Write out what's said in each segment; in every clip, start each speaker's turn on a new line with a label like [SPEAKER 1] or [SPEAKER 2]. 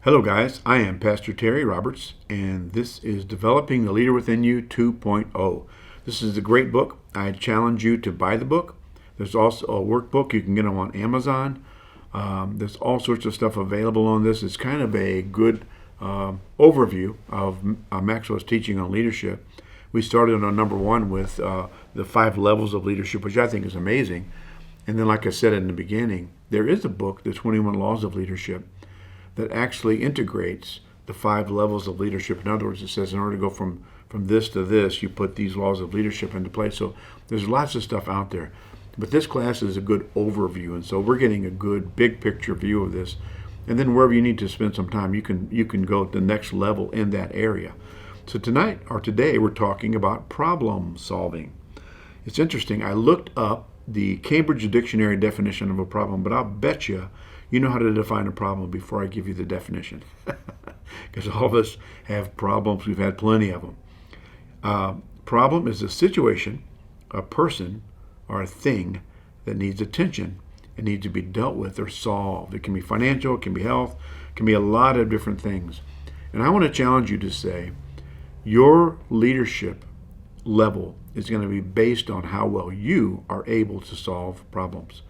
[SPEAKER 1] Hello, guys. I am Pastor Terry Roberts, and this is Developing the Leader Within You 2.0. This is a great book. I challenge you to buy the book. There's also a workbook. You can get them on Amazon. There's all sorts of stuff available on this. It's kind of a good overview of Maxwell's teaching on leadership. We started on number one with the 5 levels of leadership, which I think is amazing. And then, like I said in the beginning, there is a book, The 21 Laws of Leadership, that actually integrates the 5 levels of leadership. In other words, it says in order to go from this to this, you put these laws of leadership into place. So there's lots of stuff out there. But this class is a good overview, and so we're getting a good big picture view of this. And then wherever you need to spend some time, you can go to the next level in that area. So tonight or today we're talking about problem solving. It's interesting. I looked up the Cambridge Dictionary definition of a problem, but I'll bet you know how to define a problem before I give you the definition. Because all of us have problems. We've had plenty of them. Problem is a situation, a person, or a thing that needs attention and needs to be dealt with or solved. It can be financial, it can be health, it can be a lot of different things. And I want to challenge you to say your leadership level is going to be based on how well you are able to solve problems.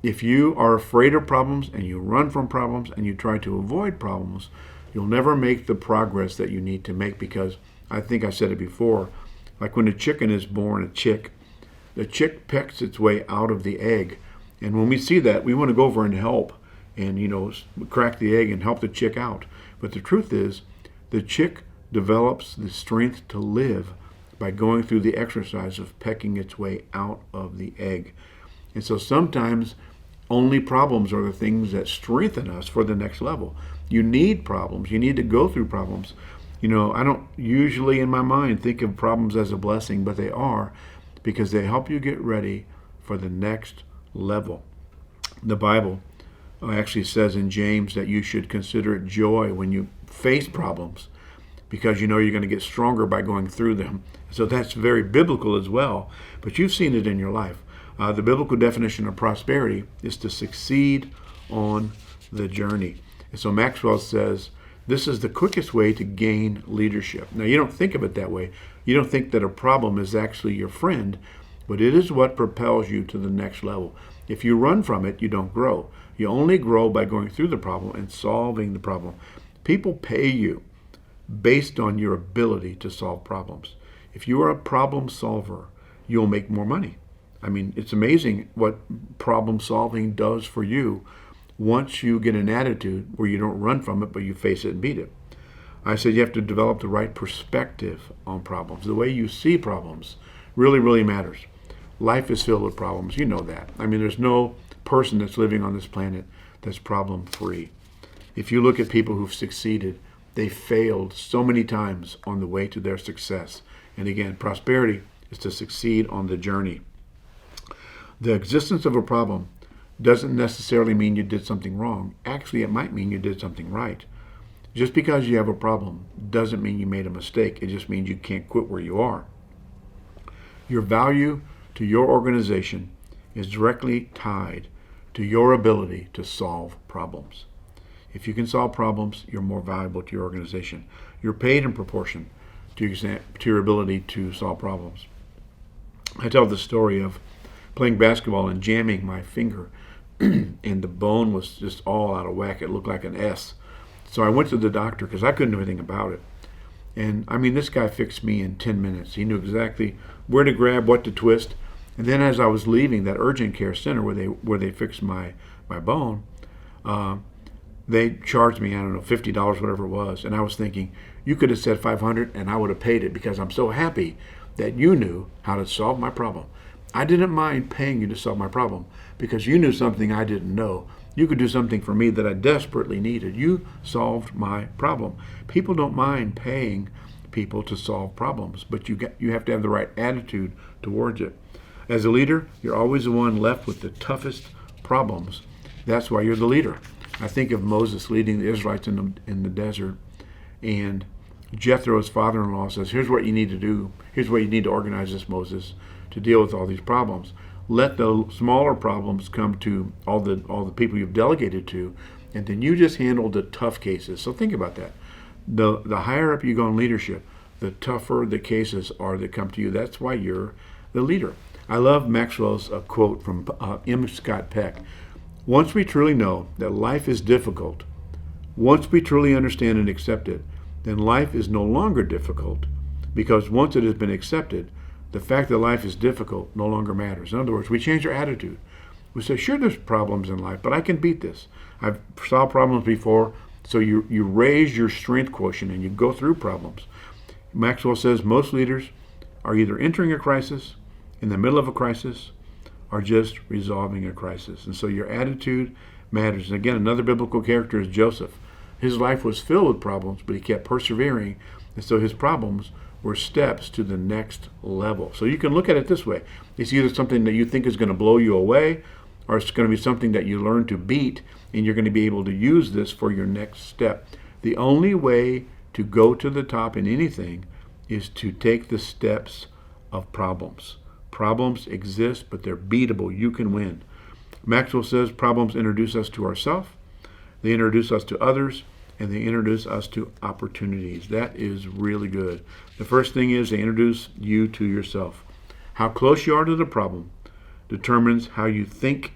[SPEAKER 1] If you are afraid of problems and you run from problems and you try to avoid problems, you'll never make the progress that you need to make, because I think I said it before, like when a chicken is born, the chick pecks its way out of the egg. And when we see that, we want to go over and help and, crack the egg and help the chick out. But the truth is, the chick develops the strength to live by going through the exercise of pecking its way out of the egg. And so sometimes only problems are the things that strengthen us for the next level. You need problems. You need to go through problems. I don't usually in my mind think of problems as a blessing, but they are, because they help you get ready for the next level. The Bible actually says in James that you should consider it joy when you face problems, because you're going to get stronger by going through them. So that's very biblical as well, but you've seen it in your life. The biblical definition of prosperity is to succeed on the journey. And so Maxwell says this is the quickest way to gain leadership. Now, you don't think of it that way. You don't think that a problem is actually your friend, but it is what propels you to the next level. If you run from it, you don't grow. You only grow by going through the problem and solving the problem. People pay you based on your ability to solve problems. If you are a problem solver, you'll make more money. I mean, it's amazing what problem solving does for you once you get an attitude where you don't run from it, but you face it and beat it. I said you have to develop the right perspective on problems. The way you see problems really, really matters. Life is filled with problems. You know that. I mean, there's no person that's living on this planet that's problem free. If you look at people who've succeeded, they failed so many times on the way to their success. And again, prosperity is to succeed on the journey. The existence of a problem doesn't necessarily mean you did something wrong. Actually, it might mean you did something right. Just because you have a problem doesn't mean you made a mistake. It just means you can't quit where you are. Your value to your organization is directly tied to your ability to solve problems. If you can solve problems, you're more valuable to your organization. You're paid in proportion to your ability to solve problems. I tell the story of playing basketball and jamming my finger, and the bone was just all out of whack. It looked like an S. So I went to the doctor because I couldn't do anything about it. And I mean, this guy fixed me in 10 minutes. He knew exactly where to grab, what to twist. And then as I was leaving that urgent care center where they fixed my bone, they charged me, I don't know, $50, whatever it was. And I was thinking, you could have said $500 and I would have paid it, because I'm so happy that you knew how to solve my problem. I didn't mind paying you to solve my problem because you knew something I didn't know. You could do something for me that I desperately needed. You solved my problem. People don't mind paying people to solve problems, but you have to have the right attitude towards it. As a leader, you're always the one left with the toughest problems. That's why you're the leader. I think of Moses leading the Israelites in the desert, and Jethro's father-in-law says, here's what you need to do. Here's what you need to organize this, Moses, to deal with all these problems. Let the smaller problems come to all the people you've delegated to, and then you just handle the tough cases. So think about that. The higher up you go in leadership, the tougher the cases are that come to you. That's why you're the leader. I love Maxwell's quote from M. Scott Peck. Once we truly know that life is difficult, once we truly understand and accept it, then life is no longer difficult, because once it has been accepted, the fact that life is difficult no longer matters. In other words, we change our attitude. We say, sure, there's problems in life, but I can beat this. I've solved problems before. So you raise your strength quotient and you go through problems. Maxwell says most leaders are either entering a crisis, in the middle of a crisis, or just resolving a crisis. And so your attitude matters. And again, another biblical character is Joseph. His life was filled with problems, but he kept persevering. And so his problems were steps to the next level. So you can look at it this way. It's either something that you think is going to blow you away, or it's going to be something that you learn to beat, and you're going to be able to use this for your next step. The only way to go to the top in anything is to take the steps of problems. Problems exist, but they're beatable. You can win. Maxwell says problems introduce us to ourselves, they introduce us to others, and they introduce us to opportunities. That is really good. The first thing is they introduce you to yourself. How close you are to the problem determines how you think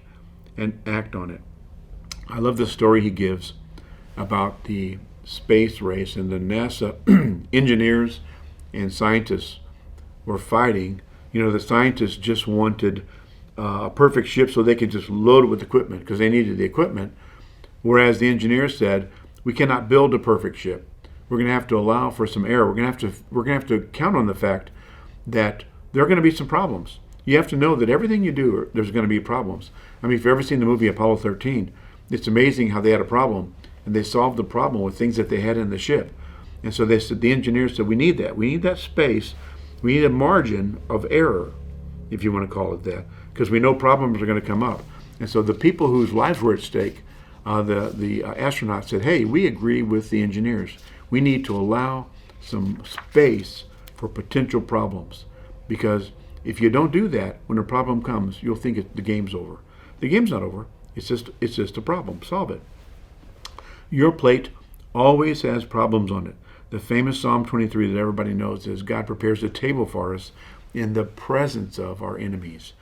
[SPEAKER 1] and act on it. I love the story he gives about the space race, and the NASA engineers and scientists were fighting. The scientists just wanted a perfect ship so they could just load it with equipment because they needed the equipment, whereas the engineers said, we cannot build a perfect ship. We're going to have to allow for some error. We're going to have to count on the fact that there are going to be some problems. You have to know that everything you do, there's going to be problems. I mean, if you've ever seen the movie Apollo 13, it's amazing how they had a problem, and they solved the problem with things that they had in the ship. And so they said, the engineers said, we need that. We need that space. We need a margin of error, if you want to call it that, because we know problems are going to come up. And so the people whose lives were at stake, the astronauts said, hey, we agree with the engineers. We need to allow some space for potential problems, because if you don't do that, when a problem comes, you'll think the game's over. The game's not over. It's just a problem. Solve it. Your plate always has problems on it. The famous Psalm 23 that everybody knows is God prepares a table for us in the presence of our enemies.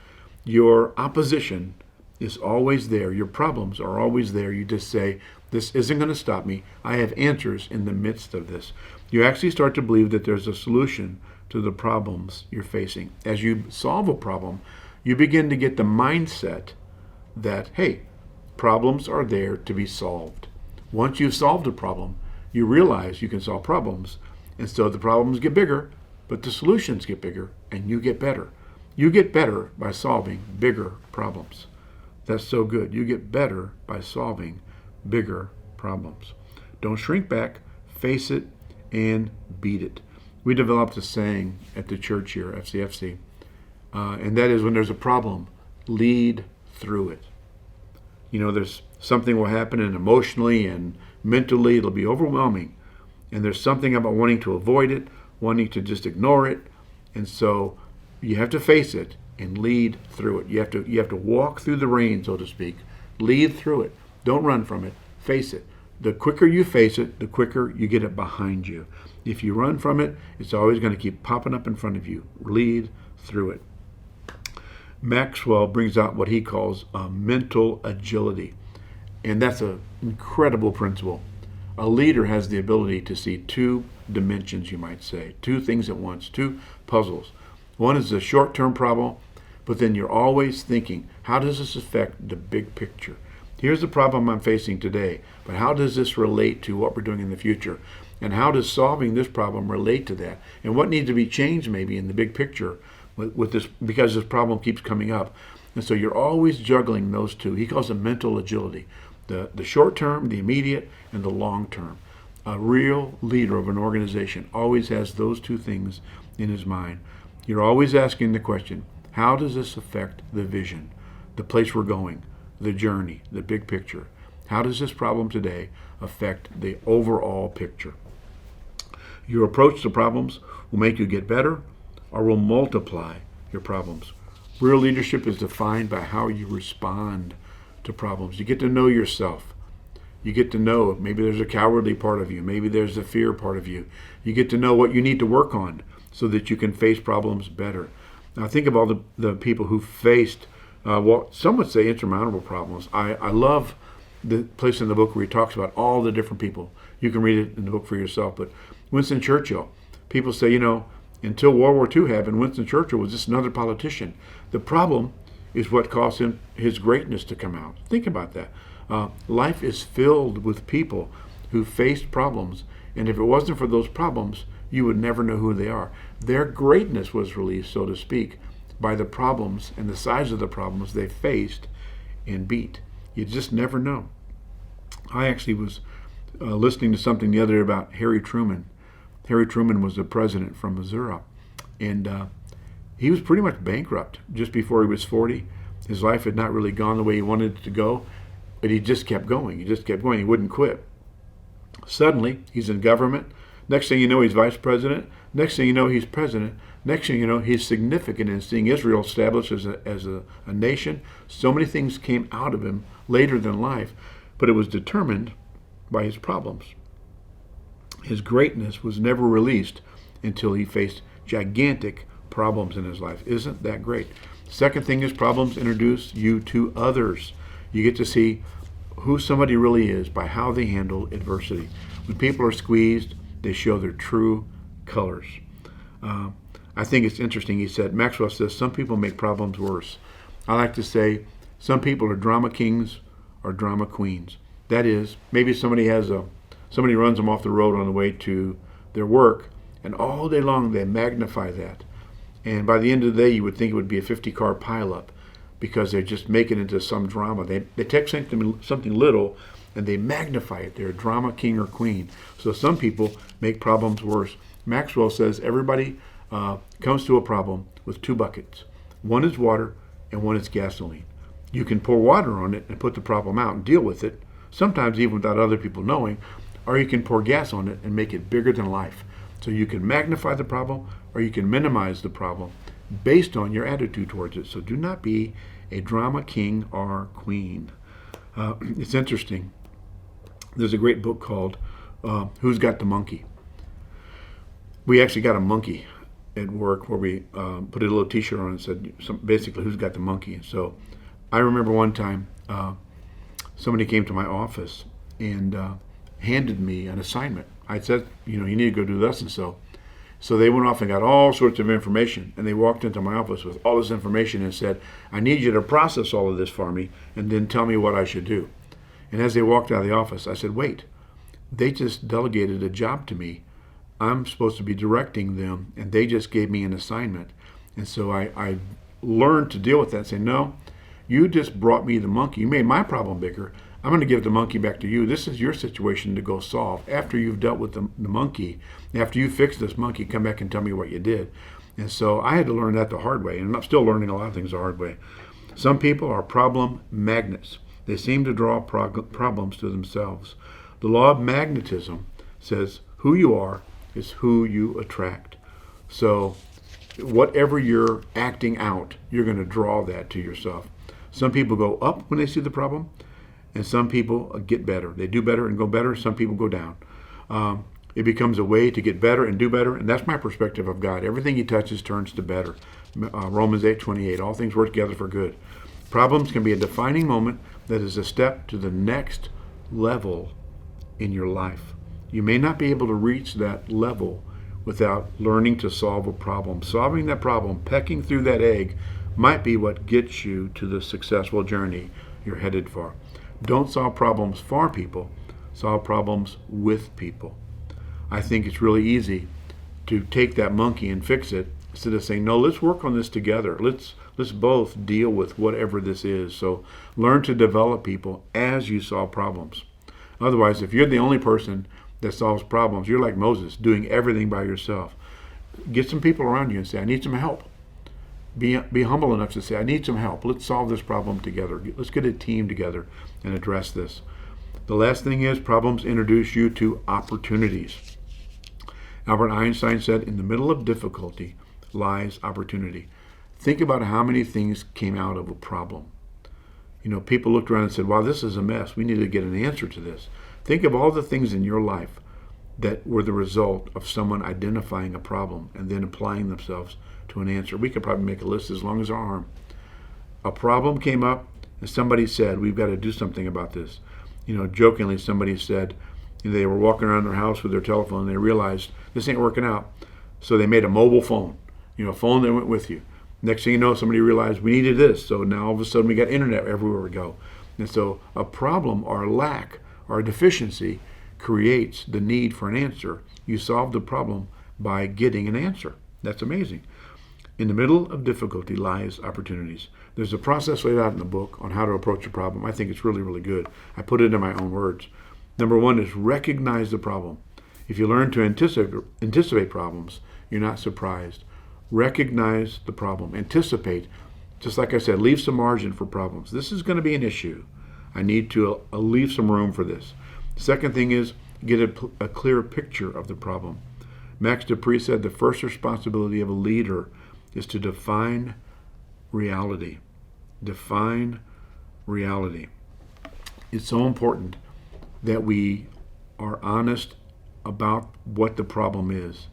[SPEAKER 1] Your opposition is always there. Your problems are always there. You just say, this isn't going to stop me. I have answers in the midst of this. You actually start to believe that there's a solution to the problems you're facing. As you solve a problem, you begin to get the mindset that, hey, problems are there to be solved. Once you've solved a problem, you realize you can solve problems. And so the problems get bigger, but the solutions get bigger, and you get better. You get better by solving bigger problems. That's so good. You get better by solving bigger problems. Don't shrink back, face it, and beat it. We developed a saying at the church here, FCFC, and that is when there's a problem, lead through it. There's something will happen, and emotionally and mentally it'll be overwhelming. And there's something about wanting to avoid it, wanting to just ignore it. And so you have to face it and lead through it. You have to walk through the rain, so to speak. Lead through it. Don't run from it. Face it. The quicker you face it, the quicker you get it behind you. If you run from it, it's always going to keep popping up in front of you. Lead through it. Maxwell brings out what he calls mental agility. And that's an incredible principle. A leader has the ability to see two dimensions, you might say, two things at once, two puzzles. One is a short-term problem, but then you're always thinking, how does this affect the big picture? Here's the problem I'm facing today, but how does this relate to what we're doing in the future? And how does solving this problem relate to that? And what needs to be changed maybe in the big picture with this, because this problem keeps coming up. And so you're always juggling those two. He calls it mental agility. The short term, the immediate, and the long term. A real leader of an organization always has those two things in his mind. You're always asking the question, how does this affect the vision, the place we're going, the journey, the big picture? How does this problem today affect the overall picture? Your approach to problems will make you get better or will multiply your problems. Real leadership is defined by how you respond to problems. You get to know yourself. You get to know maybe there's a cowardly part of you, maybe there's a fear part of you. You get to know what you need to work on so that you can face problems better. Now think of all the people who faced, some would say insurmountable problems. I love the place in the book where he talks about all the different people. You can read it in the book for yourself. But Winston Churchill, people say, until World War II happened, Winston Churchill was just another politician. The problem is what caused him his greatness to come out. Think about that. Life is filled with people who faced problems, and if it wasn't for those problems, you would never know who they are. Their greatness was released, so to speak, by the problems and the size of the problems they faced and beat. You just never know. I actually was listening to something the other day about Harry Truman. Harry Truman was the president from Missouri, and he was pretty much bankrupt just before he was 40. His life had not really gone the way he wanted it to go, but he just kept going. He just kept going. He wouldn't quit. Suddenly, he's in government. Next thing you know, he's vice president. Next thing you know, he's president. Next thing you know, he's significant in seeing Israel established as a nation. So many things came out of him later than life, but it was determined by his problems. His greatness was never released until he faced gigantic problems in his life. Isn't that great? Second thing is problems introduce you to others. You get to see who somebody really is by how they handle adversity. When people are squeezed, they show their true colors. I think it's interesting. He said, Maxwell says, some people make problems worse. I like to say, some people are drama kings or drama queens. That is, maybe somebody runs them off the road on the way to their work, and all day long they magnify that. And by the end of the day, you would think it would be a 50-car pileup because they're just making it into some drama. They take something little and they magnify it. They're a drama king or queen. So some people make problems worse. Maxwell says everybody comes to a problem with two buckets. One is water and one is gasoline. You can pour water on it and put the problem out and deal with it, sometimes even without other people knowing, or you can pour gas on it and make it bigger than life. So you can magnify the problem or you can minimize the problem based on your attitude towards it. So do not be a drama king or queen. It's interesting. There's a great book called Who's Got the Monkey? We actually got a monkey at work where we put a little t-shirt on and said, basically, who's got the monkey? So I remember one time somebody came to my office and handed me an assignment. I said, you need to go do this and so. So they went off and got all sorts of information, and they walked into my office with all this information and said, I need you to process all of this for me and then tell me what I should do. And as they walked out of the office, I said, wait, they just delegated a job to me. I'm supposed to be directing them, and they just gave me an assignment. And so I learned to deal with that and say, no, you just brought me the monkey. You made my problem bigger. I'm going to give the monkey back to you. This is your situation to go solve. After you've dealt with the monkey, after you fix this monkey, come back and tell me what you did. And so I had to learn that the hard way, and I'm still learning a lot of things the hard way. Some people are problem magnets. They seem to draw problems to themselves. The law of magnetism says who you are is who you attract. So whatever you're acting out, you're going to draw that to yourself. Some people go up when they see the problem, and some people get better. They do better and go better. Some people go down. It becomes a way to get better and do better, and that's my perspective of God. Everything he touches turns to better. Romans 8:28, all things work together for good. Problems can be a defining moment that is a step to the next level in your life. You may not be able to reach that level without learning to solve a problem. Solving that problem, pecking through that egg, might be what gets you to the successful journey you're headed for. Don't solve problems for people, solve problems with people. I think it's really easy to take that monkey and fix it instead of saying, no, let's work on this together. Let's both deal with whatever this is. So learn to develop people as you solve problems. Otherwise, if you're the only person that solves problems, you're like Moses, doing everything by yourself. Get some people around you and say, I need some help. Be humble enough to say, I need some help. Let's solve this problem together. Let's get a team together and address this. The last thing is problems introduce you to opportunities. Albert Einstein said, in the middle of difficulty lies opportunity. Think about how many things came out of a problem. People looked around and said, wow, this is a mess. We need to get an answer to this. Think of all the things in your life that were the result of someone identifying a problem and then applying themselves to an answer. We could probably make a list as long as our arm. A problem came up and somebody said, we've got to do something about this. Jokingly, somebody said they were walking around their house with their telephone and they realized this ain't working out. So they made a mobile phone, a phone that went with you. Next thing you know, somebody realized we needed this. So now all of a sudden we got internet everywhere we go. And so a problem or a lack or a deficiency creates the need for an answer. You solve the problem by getting an answer. That's amazing. In the middle of difficulty lies opportunities. There's a process laid out in the book on how to approach a problem. I think it's really, really good. I put it in my own words. Number one is recognize the problem. If you learn to anticipate problems, you're not surprised. Recognize the problem. Anticipate. Just like I said, leave some margin for problems. This is going to be an issue. I need to leave some room for this. Second thing is get a clear picture of the problem. Max De Pree said the first responsibility of a leader is to define reality. Define reality. It's so important that we are honest about what the problem is.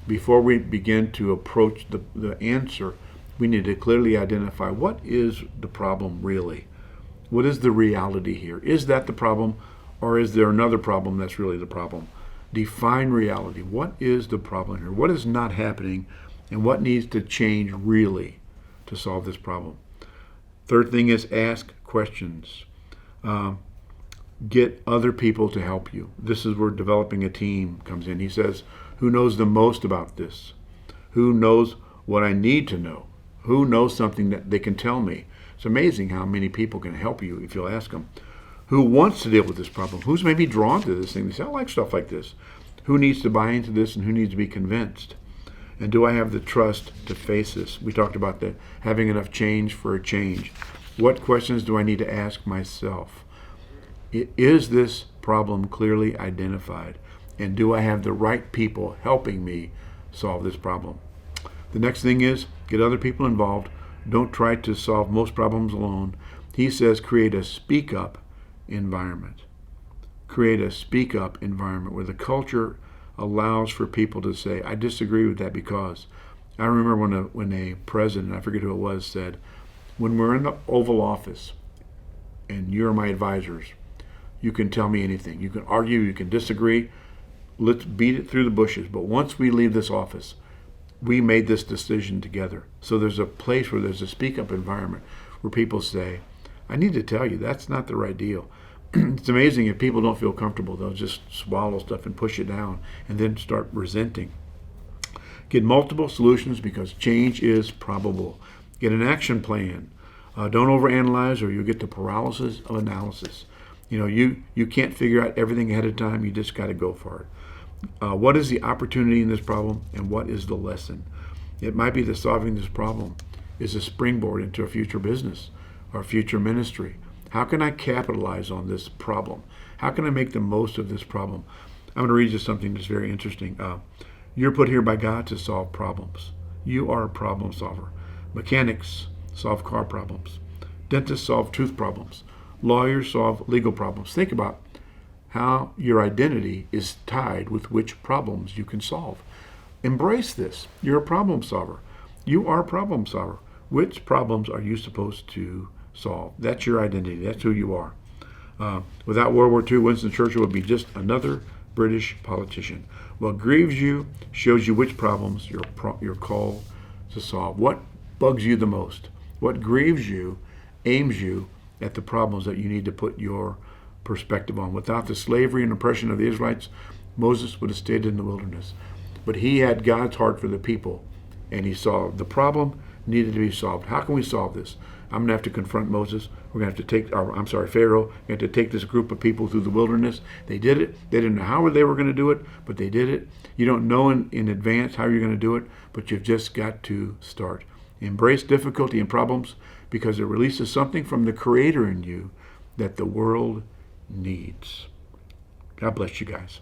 [SPEAKER 1] Before we begin to approach the answer, we need to clearly identify what is the problem really. What is the reality here? Is that the problem, or is there another problem that's really the problem? Define reality. What is the problem here? What is not happening, and what needs to change really to solve this problem? Third thing is ask questions. Get other people to help you. This is where developing a team comes in. He says, who knows the most about this? Who knows what I need to know? Who knows something that they can tell me? It's amazing how many people can help you if you'll ask them. Who wants to deal with this problem? Who's maybe drawn to this thing? They say, I like stuff like this. Who needs to buy into this and who needs to be convinced? And do I have the trust to face this? We talked about that, having enough change for a change. What questions do I need to ask myself? Is this problem clearly identified? And do I have the right people helping me solve this problem? The next thing is get other people involved. Don't try to solve most problems alone. He says create a speak-up environment. Create a speak-up environment where the culture allows for people to say, I disagree with that because. I remember when a president, I forget who it was, said, when we're in the Oval Office and you're my advisors, you can tell me anything. You can argue, you can disagree. Let's beat it through the bushes. But once we leave this office, we made this decision together. So there's a place where there's a speak-up environment where people say, I need to tell you, that's not the right deal. It's amazing if people don't feel comfortable, they'll just swallow stuff and push it down and then start resenting. Get multiple solutions because change is probable. Get an action plan. Don't overanalyze or you'll get the paralysis of analysis. You can't figure out everything ahead of time. You just got to go for it. What is the opportunity in this problem and what is the lesson? It might be that solving this problem is a springboard into a future business or a future ministry. How can I capitalize on this problem? How can I make the most of this problem? I'm going to read you something that's very interesting. You're put here by God to solve problems. You are a problem solver. Mechanics solve car problems. Dentists solve tooth problems. Lawyers solve legal problems. Think about how your identity is tied with which problems you can solve. Embrace this. You're a problem solver. You are a problem solver. Which problems are you supposed to solve? That's your identity. That's who you are. Without World War II, Winston Churchill would be just another British politician. What grieves you shows you which problems you're called to solve. What bugs you the most? What grieves you aims you at the problems that you need to put your perspective on. Without the slavery and oppression of the Israelites, Moses would have stayed in the wilderness. But he had God's heart for the people, and he saw the problem needed to be solved. How can we solve this? I'm going to have to confront Moses. We're going to have to take, Pharaoh. We have to take this group of people through the wilderness. They did it. They didn't know how they were going to do it, but they did it. You don't know in advance how you're going to do it, but you've just got to start. Embrace difficulty and problems because it releases something from the Creator in you that the world needs. God bless you guys.